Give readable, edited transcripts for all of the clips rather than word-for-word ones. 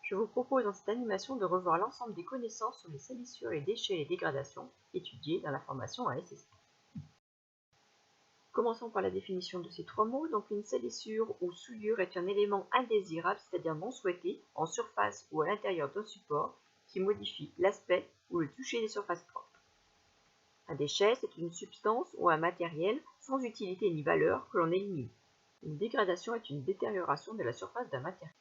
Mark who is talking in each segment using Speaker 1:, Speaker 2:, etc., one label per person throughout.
Speaker 1: Je vous propose dans cette animation de revoir l'ensemble des connaissances sur les salissures, les déchets et les dégradations étudiées dans la formation à SST. Commençons par la définition de ces trois mots. Donc une salissure ou souillure est un élément indésirable, c'est-à-dire non souhaité, en surface ou à l'intérieur d'un support, qui modifie l'aspect ou le toucher des surfaces propres. Un déchet, c'est une substance ou un matériel sans utilité ni valeur que l'on élimine. Une dégradation est une détérioration de la surface d'un matériel.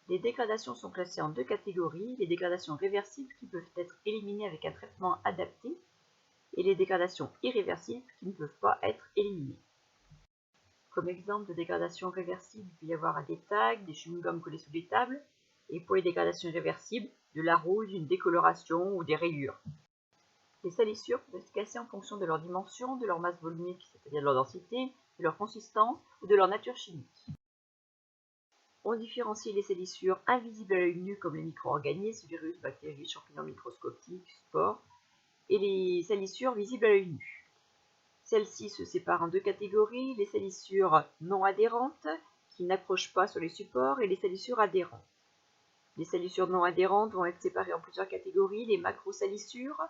Speaker 1: Les dégradations sont classées en deux catégories, les dégradations réversibles qui peuvent être éliminées avec un traitement adapté et les dégradations irréversibles qui ne peuvent pas être éliminées. Comme exemple de dégradation réversible, il peut y avoir des tags, des chewing-gums collés sous des tables, et pour les dégradations irréversibles, de la rouille, une décoloration ou des rayures. Les salissures peuvent être classées en fonction de leur dimension, de leur masse volumique, c'est-à-dire de leur densité, de leur consistance ou de leur nature chimique. On différencie les salissures invisibles à l'œil nu comme les micro-organismes, virus, bactéries, champignons microscopiques, spores, et les salissures visibles à l'œil nu. Celles-ci se séparent en deux catégories, les salissures non adhérentes, qui n'accrochent pas sur les supports, et les salissures adhérentes. Les salissures non adhérentes vont être séparées en plusieurs catégories, les macrosalissures,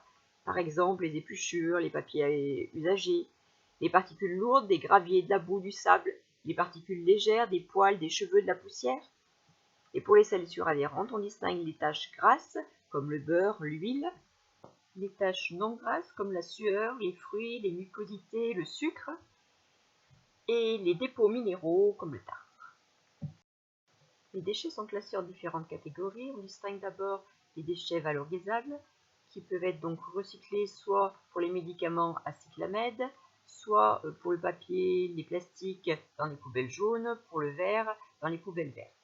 Speaker 1: par exemple les épluchures, les papiers usagés, les particules lourdes, des graviers, de la boue, du sable, les particules légères, des poils, des cheveux, de la poussière. Et pour les salissures adhérentes, on distingue les taches grasses, comme le beurre, l'huile, les taches non grasses, comme la sueur, les fruits, les mucosités, le sucre, et les dépôts minéraux, comme le tartre. Les déchets sont classés en différentes catégories. On distingue d'abord les déchets valorisables, qui peuvent être donc recyclés soit pour les médicaments à cyclamède, soit pour le papier, les plastiques dans les poubelles jaunes, pour le verre dans les poubelles vertes.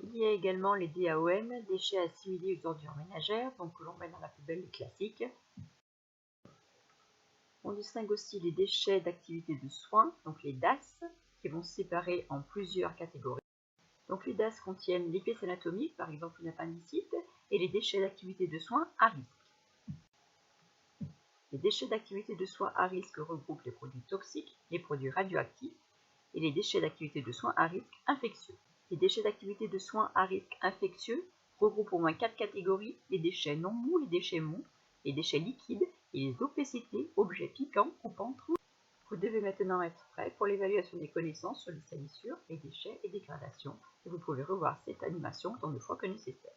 Speaker 1: Il y a également les DAOM, déchets assimilés aux ordures ménagères, donc que l'on met dans la poubelle classique. On distingue aussi les déchets d'activité de soins, donc les DAS, qui vont se séparer en plusieurs catégories. Donc les DAS contiennent les pièces anatomiques, par exemple une appendicite, et les déchets d'activité de soins à risque. Les déchets d'activité de soins à risque regroupent les produits toxiques, les produits radioactifs, et les déchets d'activité de soins à risque infectieux. Les déchets d'activité de soins à risque infectieux regroupent au moins 4 catégories, les déchets non mous, les déchets mous, les déchets liquides et les OPCT, objets piquants, coupants, trous. Vous devez maintenant être prêt pour l'évaluation des connaissances sur les salissures, les déchets et dégradations, et vous pouvez revoir cette animation autant de fois que nécessaire.